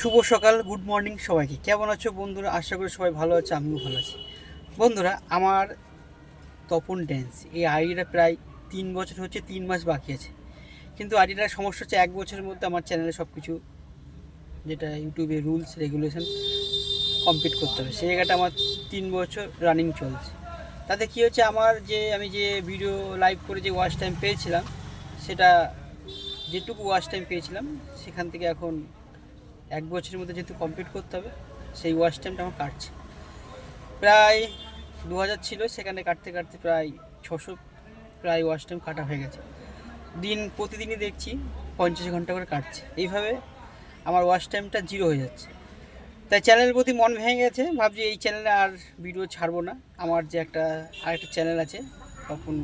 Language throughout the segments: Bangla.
শুভ সকাল, গুড মর্নিং সবাইকে। কেমন আছো বন্ধুরা? আশা করি সবাই ভালো আছে, আমিও ভালো আছি। বন্ধুরা, আমার তপন ড্যান্স এই আইডিটা প্রায় 3 বছর হচ্ছে, 3 মাস বাকি আছে। কিন্তু আইডিটার সমস্যা হচ্ছে 1 বছরের মধ্যে আমার চ্যানেলে সব কিছু, যেটা ইউটিউবে রুলস রেগুলেশন কমপ্লিট করতে হবে, সেই জায়গাটা আমার 3 বছর রানিং চলছে। তাতে কী হচ্ছে, আমি যে ভিডিও লাইভ করে যে ওয়াচ টাইম পেয়েছিলাম, সেটা যেটুকু ওয়াচ টাইম পেয়েছিলাম সেখান থেকে এখন 1 বছরের মধ্যে যেহেতু কমপ্লিট করতে হবে, সেই ওয়াচ টাইমটা আমার কাটছে। প্রায় 2000 ছিল, সেখানে কাটতে কাটতে প্রায় 600 প্রায় ওয়াচ টাইম কাটা হয়ে গেছে। প্রতিদিনই দেখছি 50 ঘন্টা করে কাটছে। এইভাবে আমার ওয়াচ টাইমটা জিরো হয়ে যাচ্ছে। তাই চ্যানেলের প্রতি মন ভেঙে গেছে, ভাবছি এই চ্যানেলে আর ভিডিও ছাড়বো না। আমার যে আরেকটা চ্যানেল আছে তখন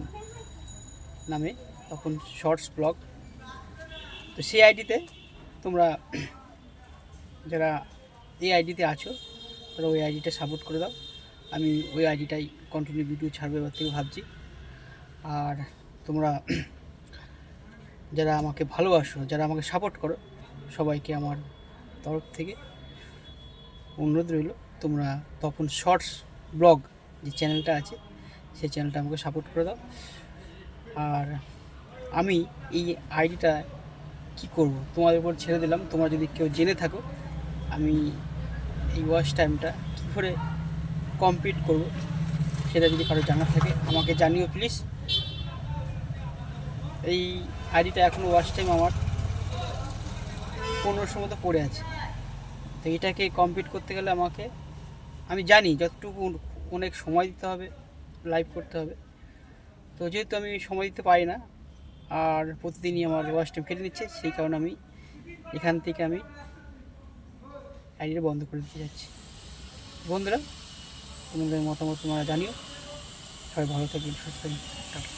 নামে, তখন শর্টস ব্লগ, তো সেই আইডিতে তোমরা যারা এই আইডিতে আছো তারা ওই আইডিটা সাপোর্ট করে দাও। আমি ওই আইডিটাই কন্টিনিউ ভিডিও ছাড়বে এবার থেকে ভাবছি। আর তোমরা যারা আমাকে ভালোবাসো, যারা আমাকে সাপোর্ট করো, সবাইকে আমার তরফ থেকে অনুরোধ রইল, তোমরা তখন শর্টস ব্লগ যে চ্যানেলটা আছে সেই চ্যানেলটা আমাকে সাপোর্ট করে দাও। আর আমি এই আইডিটা কি করব তোমাদের উপর ছেড়ে দিলাম। তোমরা যদি কেউ জেনে থাকো আমি এই ওয়াচ টাইমটা কী করে কমপ্লিট করব, সেটা যদি কারো জানা থাকে আমাকে জানিও প্লিজ। এই আইডিটা এখনও ওয়াচ টাইম আমার 1500 মতো পড়ে আছে। তো এটাকে কমপ্লিট করতে গেলে আমি জানি যতটুকু অনেক সময় দিতে হবে, লাইভ করতে হবে। তো যেহেতু আমি সময় দিতে পারি না আর প্রতিদিনই আমার ওয়াচ টাইম কেটে নিচ্ছে, সেই কারণে আমি এখান থেকে আইডিটা বন্ধ করে দিতে যাচ্ছি। বন্ধুরা, তোমাদের মতামত তোমরা জানিও। সবাই ভালো থাকবেন, সুস্থ থাকবেন।